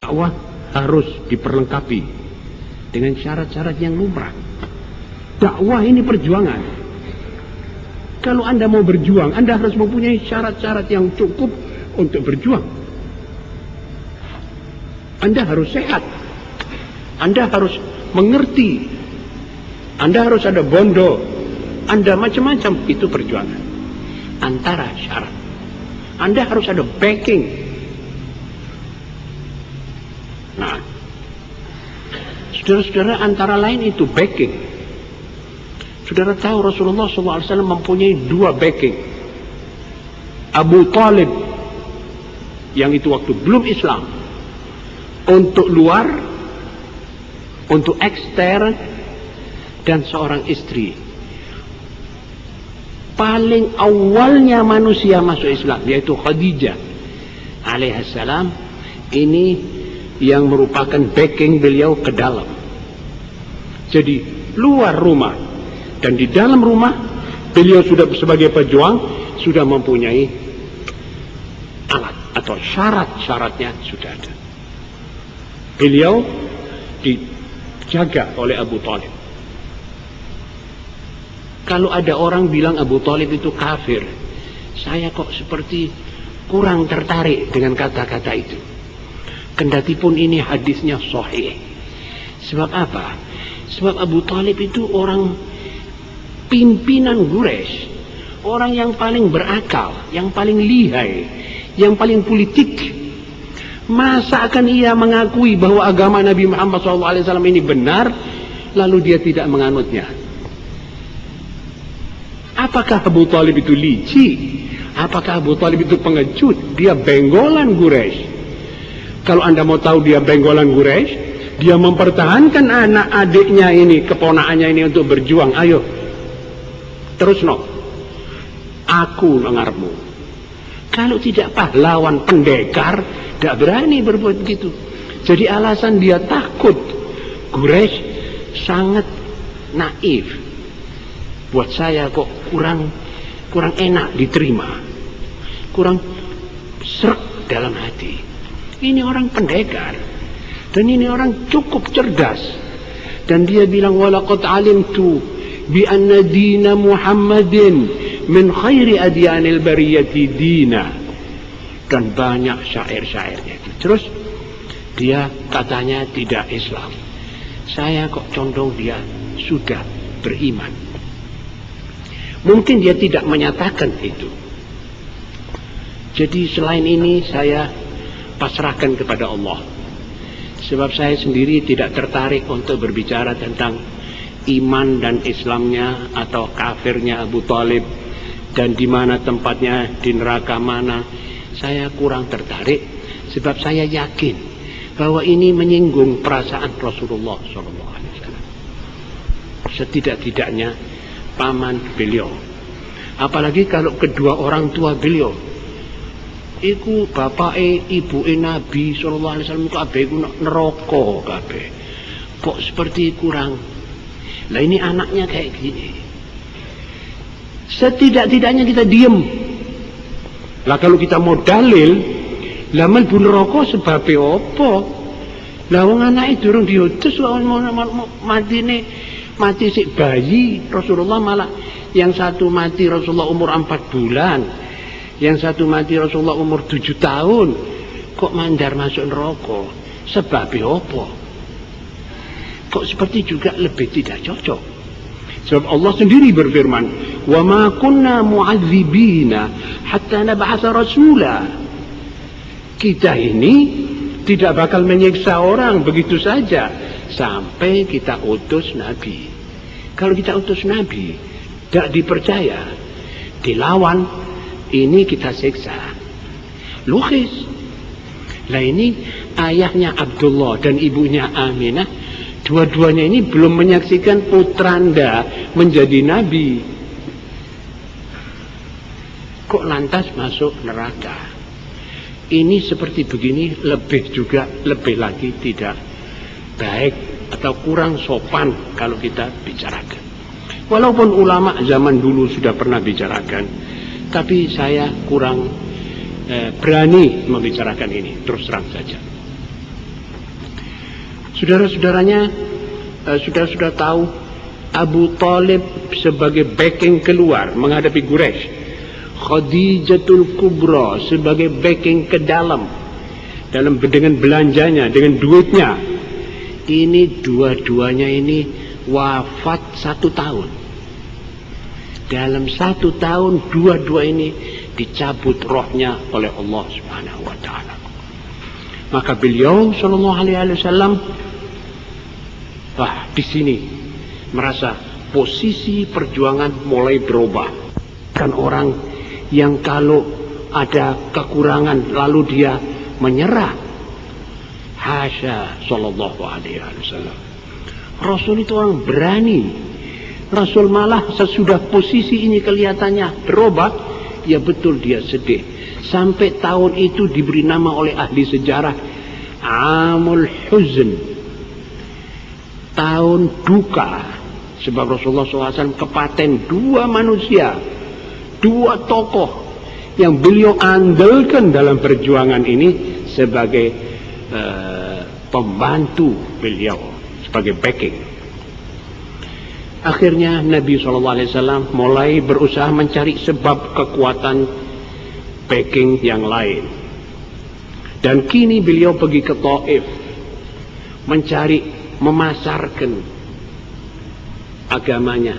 Dakwah harus diperlengkapi dengan syarat-syarat yang lumrah. Dakwah ini perjuangan. Kalau Anda mau berjuang, Anda harus mempunyai syarat-syarat yang cukup untuk berjuang. Anda harus sehat. Anda harus mengerti. Anda harus ada bondo. Anda macam-macam, itu perjuangan. Antara syarat. Anda harus ada backing. Nah, saudara-saudara, antara lain itu backing. Saudara tahu Rasulullah SAW mempunyai dua backing. Abu Talib, yang itu waktu belum Islam, untuk luar, untuk ekstern, dan seorang istri. Paling awalnya manusia masuk Islam, yaitu Khadijah alaihissalam. Ini yang merupakan backing beliau ke dalam. Jadi luar rumah dan di dalam rumah, beliau sudah sebagai pejuang, sudah mempunyai alat atau syarat-syaratnya sudah ada. Beliau dijaga oleh Abu Talib. Kalau ada orang bilang Abu Talib itu kafir, saya kok seperti kurang tertarik dengan kata-kata itu. Kendatipun ini hadisnya sahih. Sebab apa? Sebab Abu Talib itu orang pimpinan Quraisy, orang yang paling berakal, yang paling lihai, yang paling politik. Masa akan ia mengakui bahwa agama Nabi Muhammad SAW ini benar, lalu dia tidak menganutnya? Apakah Abu Talib itu licik? Apakah Abu Talib itu pengecut? Dia benggolan Quraisy. Kalau Anda mau tahu dia benggolan Quraisy, dia mempertahankan anak adiknya ini, keponakannya ini untuk berjuang. Ayo, terus no, aku ngarepmu. Kalau tidak pahlawan pendekar, tidak berani berbuat begitu. Jadi alasan dia takut. Quraisy sangat naif. Buat saya kok kurang enak diterima, kurang srek dalam hati. Ini orang pendekar, dan ini orang cukup cerdas. Dan dia bilang, walaqad alimtu bi anna dina Muhammadin min khairi adyanil bariyati dina. Dan banyak syair-syairnya itu. Terus dia katanya tidak Islam. Saya kok condong dia sudah beriman. Mungkin dia tidak menyatakan itu. Jadi selain ini saya pasrahkan kepada Allah. Sebab saya sendiri tidak tertarik untuk berbicara tentang iman dan Islamnya atau kafirnya Abu Talib, dan di mana tempatnya, di neraka mana. Saya kurang tertarik, sebab saya yakin bahwa ini menyinggung perasaan Rasulullah SAW. Setidak-tidaknya paman beliau, apalagi kalau kedua orang tua beliau iku bapake ibuke Nabi sallallahu alaihi wasallam, kabeh iku neraka kabeh. Kok seperti kurang. Lah ini anaknya kayak gini. Setidak-tidaknya kita diem. Lah kalau kita mau dalil, lah mlebu neraka sebab apa? Lah wong anake durung diutus kok mati sik bayi. Rasulullah malah yang satu mati Rasulullah umur 4 bulan, yang satu mati Rasulullah umur 7 tahun. Kok mandar masuk neraka? Sebab apa? Kok seperti juga lebih tidak cocok. Sebab Allah sendiri berfirman, wa ma kunna mu'adzibina hatta nab'atsa rasula. Kita ini tidak bakal menyiksa orang begitu saja sampai kita utus Nabi. Kalau kita utus Nabi tidak dipercaya, dilawan, ini kita siksa. Logis. Lah ini ayahnya Abdullah dan ibunya Aminah, dua-duanya ini belum menyaksikan putranda menjadi Nabi. Kok lantas masuk neraka? Ini seperti begini lebih lagi tidak baik atau kurang sopan kalau kita bicarakan. Walaupun ulama zaman dulu sudah pernah bicarakan, tapi saya kurang berani membicarakan ini, terus terang saja. Saudara-saudaranya, saudara-saudara tahu Abu Talib sebagai backing keluar menghadapi Quraisy, Khadijatul Kubra sebagai backing ke dalam dengan belanjanya, dengan duitnya. Ini dua-duanya ini wafat 1 tahun. Dalam 1 tahun dua-dua ini dicabut rohnya oleh Allah Subhanahu wa taala. Maka beliau sallallahu alaihi wasallam di sini merasa posisi perjuangan mulai berubah. Kan orang yang kalau ada kekurangan lalu dia menyerah. Hasya sallallahu alaihi wasallam. Rasul itu orang berani. Rasul malah sesudah posisi ini kelihatannya berubah, ya betul dia sedih. Sampai tahun itu diberi nama oleh ahli sejarah Amul Huzn, tahun duka. Sebab Rasulullah SAW kepaten 2 manusia, 2 tokoh yang beliau andalkan dalam perjuangan ini sebagai pembantu beliau, sebagai backing. Akhirnya Nabi SAW mulai berusaha mencari sebab kekuatan backing yang lain. Dan kini beliau pergi ke Taif memasarkan agamanya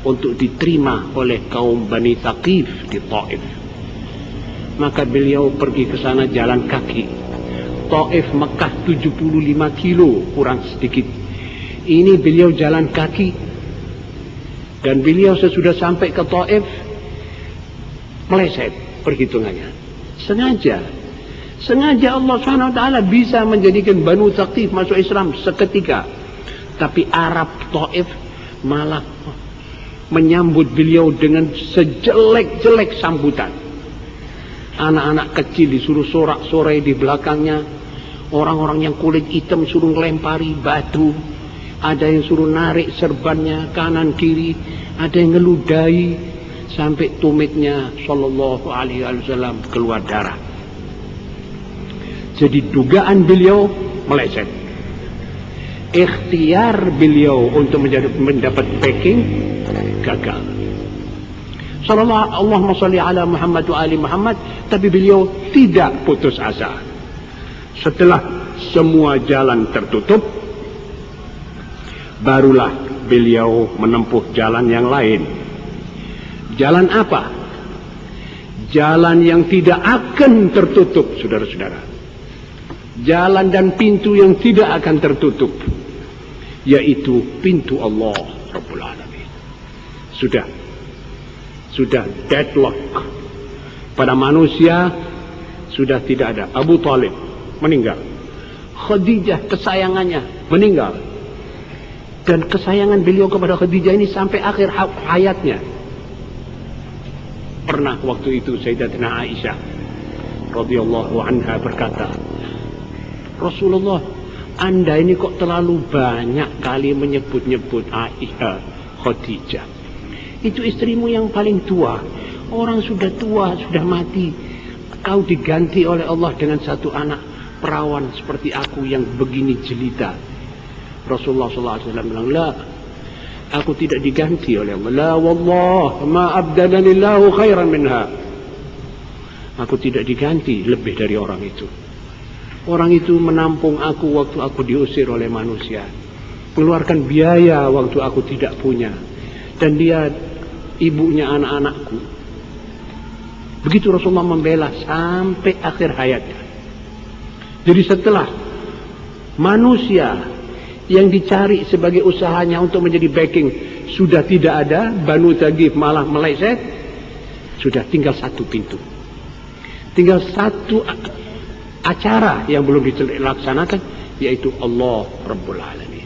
untuk diterima oleh kaum Bani Thaqif di Taif. Maka beliau pergi ke sana jalan kaki. Taif Mekah 75 kilo kurang sedikit. Ini beliau jalan kaki. Dan beliau sesudah sampai ke Taif meleset perhitungannya. Sengaja Allah SWT bisa menjadikan Banu Thaqif masuk Islam seketika. Tapi Arab Taif malah menyambut beliau dengan sejelek-jelek sambutan. Anak-anak kecil disuruh sorak-sorai di belakangnya. Orang-orang yang kulit hitam suruh lempari batu. Ada yang suruh narik serbannya kanan kiri, ada yang ngeludahi sampai tumitnya sallallahu alaihi wasallam keluar darah. Jadi dugaan beliau meleset. Ikhtiar beliau untuk mendapat backing gagal. Allahumma shalli ala Muhammad wa ali Muhammad, tapi beliau tidak putus asa. Setelah semua jalan tertutup, barulah beliau menempuh jalan yang lain. Jalan apa? Jalan yang tidak akan tertutup, saudara-saudara. Jalan dan pintu yang tidak akan tertutup, yaitu pintu Allah Rabbul Alamin. Sudah deadlock pada manusia, sudah tidak ada. Abu Talib meninggal, Khadijah kesayangannya meninggal. Dan kesayangan beliau kepada Khadijah ini sampai akhir hayatnya. Pernah waktu itu Sayyidatina Aisyah radhiyallahu anha berkata, Rasulullah, Anda ini kok terlalu banyak kali menyebut-nyebut Aisyah, Khadijah. Itu istrimu yang paling tua. Orang sudah tua, sudah mati. Kau diganti oleh Allah dengan satu anak perawan seperti aku yang begini jelita. Rasulullah SAW bilang, la, aku tidak diganti oleh Allah. La wallah, ma abdalanillahu khairan minha. Aku tidak diganti lebih dari orang itu. Orang itu menampung aku waktu aku diusir oleh manusia. Mengeluarkan biaya waktu aku tidak punya. Dan dia ibunya anak-anakku. Begitu Rasulullah membela sampai akhir hayatnya. Jadi setelah manusia yang dicari sebagai usahanya untuk menjadi backing sudah tidak ada, Banu Thaqif malah meleset, sudah tinggal satu pintu, tinggal satu acara yang belum dilaksanakan, yaitu Allah Rabbul Alamin.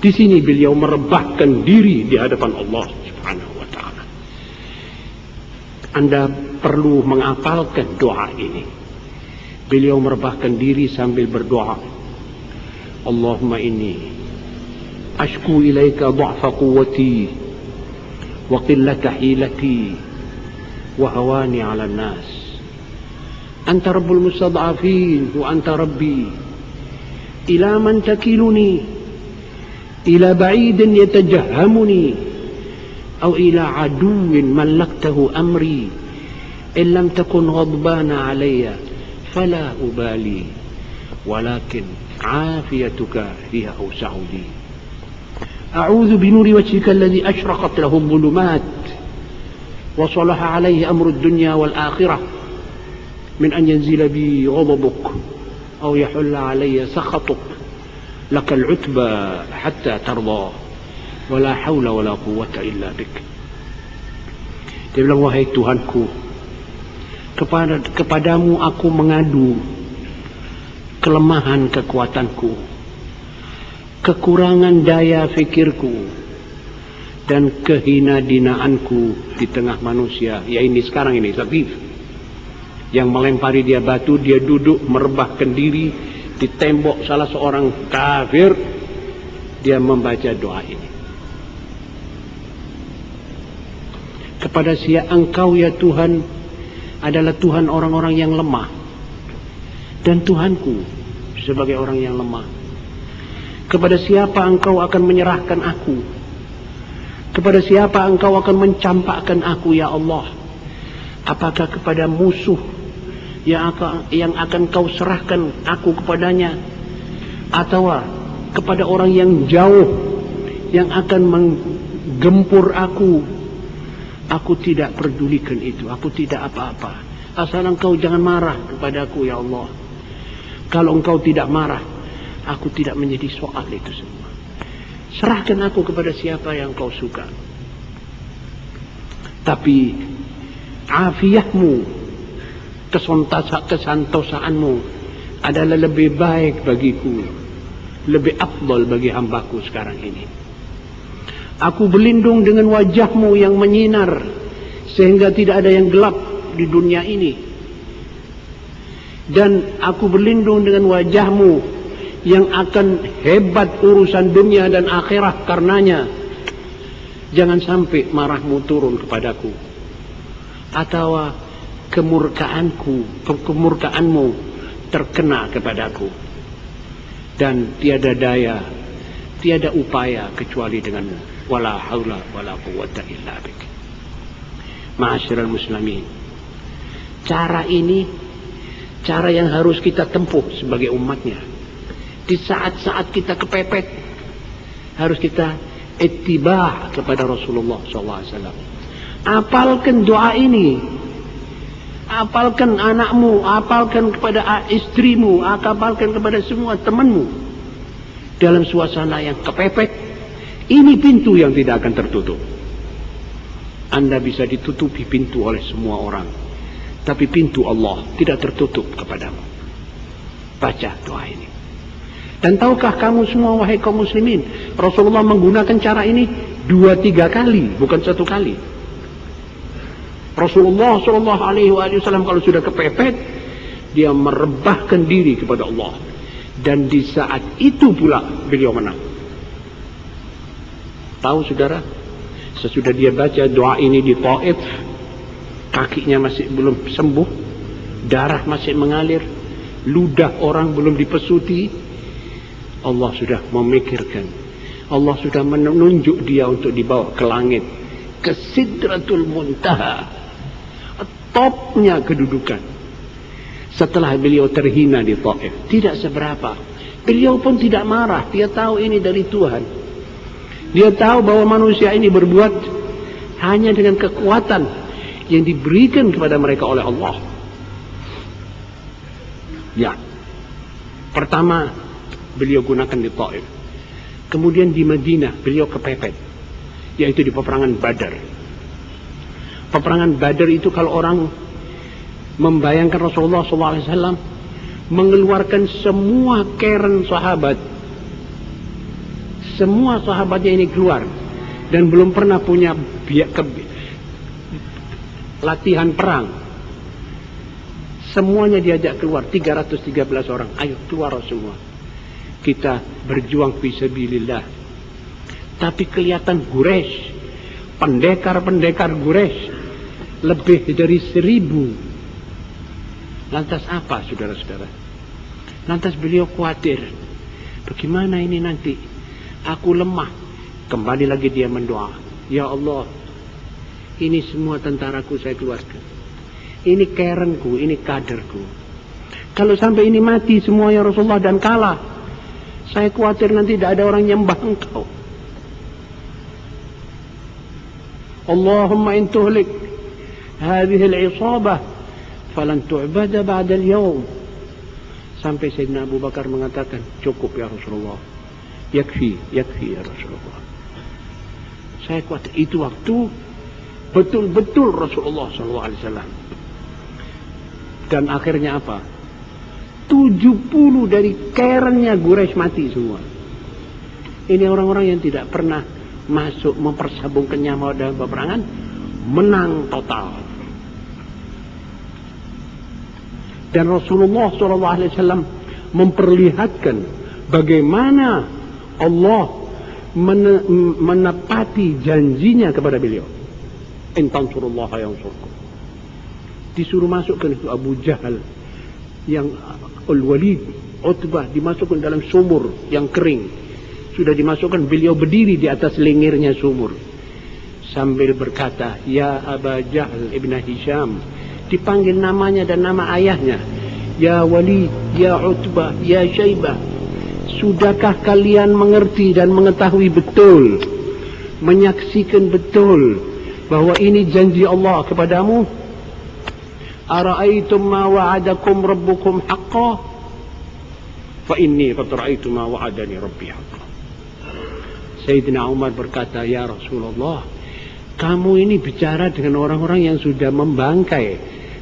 Di sini beliau merebahkan diri di hadapan Allah Subhanahu wa taala. Anda perlu menghafalkan doa ini. Beliau merebahkan diri sambil berdoa, Allahumma inni ashku ilaika dha'fa quwwati wa qillata hilati wa hawani 'ala an-nas. Anta rabbul mustad'afin wa anta rabbi ila man takiluni ila ba'idin yatajahhamuni aw ila aduwin mallaktahu amri in lam takun ghadbana alayya fala ubali walakin afiyatuka hiya awsa'u li a'udzu binuri wajhika alladhi ashraqat lahu adh-dhulumat wa salaha alayhi amru ad-dunya wal akhirah min an yanzila bi ghadabuk aw yahulla alayya sakhatuk lakal utba hatta tarda wala haula wala quwwata illa bik. Dia bilang, wahai Tuhanku, kepadamu aku mengadu kelemahan kekuatanku, kekurangan daya fikirku, dan kehina-dinaanku di tengah manusia. Ya ini sekarang ini Saqif yang melempari dia batu, dia duduk merebahkan diri di tembok salah seorang kafir, dia membaca doa ini. Kepada siapa engkau ya Tuhan adalah Tuhan orang-orang yang lemah, dan Tuhanku sebagai orang yang lemah. Kepada siapa engkau akan menyerahkan aku? Kepada siapa engkau akan mencampakkan aku ya Allah? Apakah kepada musuh yang akan kau serahkan aku kepadanya, atau kepada orang yang jauh yang akan menggempur aku? Aku tidak pedulikan itu, aku tidak apa-apa, asal engkau jangan marah kepadaku ya Allah. Kalau engkau tidak marah, aku tidak menjadi soal itu semua. Serahkan aku kepada siapa yang kau suka, tapi afiahmu, kesantosaanmu adalah lebih baik bagiku, lebih afdal bagi hambaku sekarang ini. Aku berlindung dengan wajahmu yang menyinar sehingga tidak ada yang gelap di dunia ini, dan aku berlindung dengan wajahmu yang akan hebat urusan dunia dan akhirat karenanya. Jangan sampai marahmu turun kepadaku, atau kemurkaanmu terkena kepadaku, dan tiada daya, tiada upaya kecuali denganmu. Wala haula wala quwwata illa bik. Ma'asyiral muslimin, cara ini cara yang harus kita tempuh sebagai umatnya. Di saat-saat kita kepepet, harus kita ittibah kepada Rasulullah SAW. Apalkan doa ini, apalkan anakmu, apalkan kepada istrimu, apalkan kepada semua temanmu. Dalam suasana yang kepepet, ini pintu yang tidak akan tertutup. Anda bisa ditutupi pintu oleh semua orang, tapi pintu Allah tidak tertutup kepadamu. Baca doa ini. Dan tahukah kamu semua wahai kaum muslimin, Rasulullah menggunakan cara ini 2-3 kali, bukan 1 kali. Rasulullah SAW kalau sudah kepepet, dia merebahkan diri kepada Allah, dan di saat itu pula beliau menang. Tahu saudara, sesudah dia baca doa ini di Taif, kakinya masih belum sembuh, darah masih mengalir, ludah orang belum dipesuti, Allah sudah memikirkan, Allah sudah menunjuk dia untuk dibawa ke langit, ke Sidratul Muntaha, topnya kedudukan. Setelah beliau terhina di Taif, tidak seberapa, beliau pun tidak marah. Dia tahu ini dari Tuhan. Dia tahu bahwa manusia ini berbuat hanya dengan kekuatan yang diberikan kepada mereka oleh Allah. Ya, pertama beliau gunakan di Taif. Kemudian di Madinah beliau kepepet, yaitu di peperangan Badar. Peperangan Badar itu kalau orang membayangkan Rasulullah SAW mengeluarkan semua keren sahabat, semua sahabatnya ini keluar, dan belum pernah punya latihan perang. Semuanya diajak keluar, 313 orang. Ayo keluar semua, kita berjuang fisabilillah. Tapi kelihatan Quraisy, pendekar-pendekar Quraisy lebih dari 1000. Lantas apa saudara-saudara? Lantas beliau khawatir, Bagaimana ini nanti? Aku lemah. Kembali lagi dia mendoa. Ya Allah, ini semua tentaraku saya keluarkan. Ini kerenku, ini kaderku. Kalau sampai ini mati semua ya Rasulullah dan kalah, saya khawatir nanti tidak ada orang nyembah engkau. Allahumma in tuhlik hadhihi al-isabah falan tu'bada ba'da al-yawm. Sampai Sayyidina Abu Bakar mengatakan, cukup ya Rasulullah. Yakfi ya Rasulullah. Saya khawatir itu waktu betul-betul Rasulullah SAW. Dan akhirnya apa? 70 dari kerennya Quraisy mati semua. Ini orang-orang yang tidak pernah masuk mempersabungkan nyawa dalam peperangan, menang total. Dan Rasulullah SAW memperlihatkan bagaimana Allah menepati janjinya kepada beliau. In tansurullaha yansurkum. Disuruh masukkan itu Abu Jahal, yang Al-Walid, Utbah dimasukkan dalam sumur yang kering. Sudah dimasukkan, beliau berdiri di atas lingirnya sumur sambil berkata, ya Aba Jahl ibn Hisham, dipanggil namanya dan nama ayahnya. Ya Walid, ya Utbah, ya Syaibah, sudahkah kalian mengerti dan mengetahui betul, menyaksikan betul bahwa ini janji Allah kepadamu? Ara'aytum ma wa'adakum rabbukum haqqan fa inni qad ra'aytu ma wa'adani rabbi haqqan. Sayyidina Umar berkata, ya Rasulullah, kamu ini bicara dengan orang-orang yang sudah membangkai.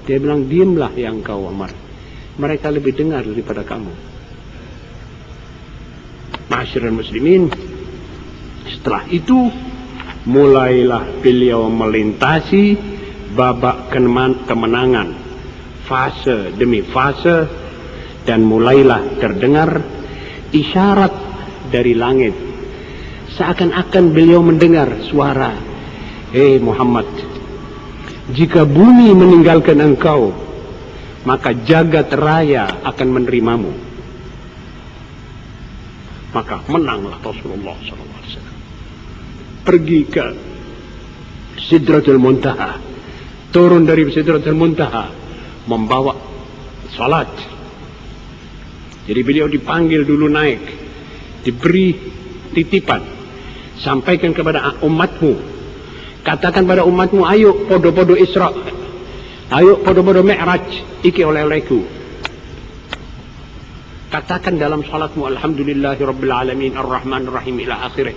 Dia bilang, diamlah yang kau Umar, mereka lebih dengar daripada kamu. Ma'asyiral muslimin, setelah itu mulailah beliau melintasi babak kemenangan, fase demi fase, dan mulailah terdengar isyarat dari langit. Seakan-akan beliau mendengar suara, hei Muhammad, jika bumi meninggalkan engkau, maka jagat raya akan menerimamu. Maka menanglah Rasulullah SAW. Pergi ke Sidratul Muntaha, turun dari Sidratul Muntaha, membawa salat. Jadi beliau dipanggil dulu naik, diberi titipan, sampaikan kepada umatmu, katakan pada umatmu, ayo podo-podo Isra, ayo podo-podo Mi'raj, iki oleh-olehku. Katakan dalam salatmu, alhamdulillahi rabbil alamin ar-rahman ar-rahim ila akhirih.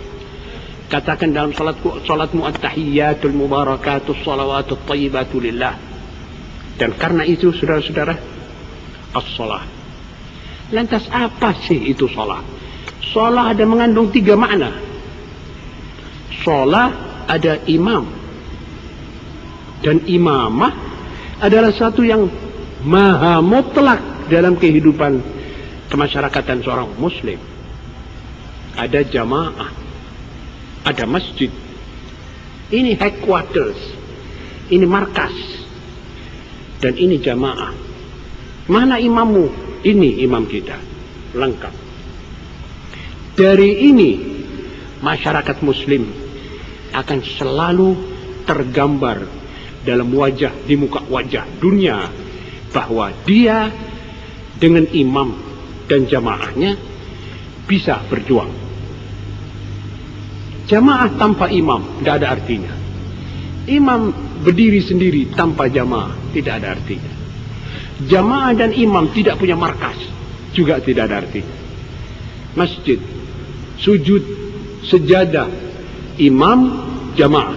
Katakan dalam salatmu, at-tahiyyatul mubarakatus salawatut tayyibatu lillah. Dan karena itu saudara-saudara, as-salah. Lantas apa sih itu salah? Salah ada mengandung 3 makna. Salah ada imam, dan imamah adalah satu yang maha mutlak dalam kehidupan kemasyarakatan seorang muslim. Ada jamaah, ada masjid, ini headquarters, ini markas, dan ini jamaah. Mana imammu? Ini imam kita, lengkap. Dari ini masyarakat muslim akan selalu tergambar dalam wajah, di muka wajah dunia, bahwa dia dengan imam dan jamaahnya bisa berjuang. Jamaah tanpa imam tidak ada artinya. Imam berdiri sendiri tanpa jamaah tidak ada artinya. Jamaah dan imam tidak punya markas juga tidak ada artinya. Masjid, sujud, sejadah, imam, jamaah.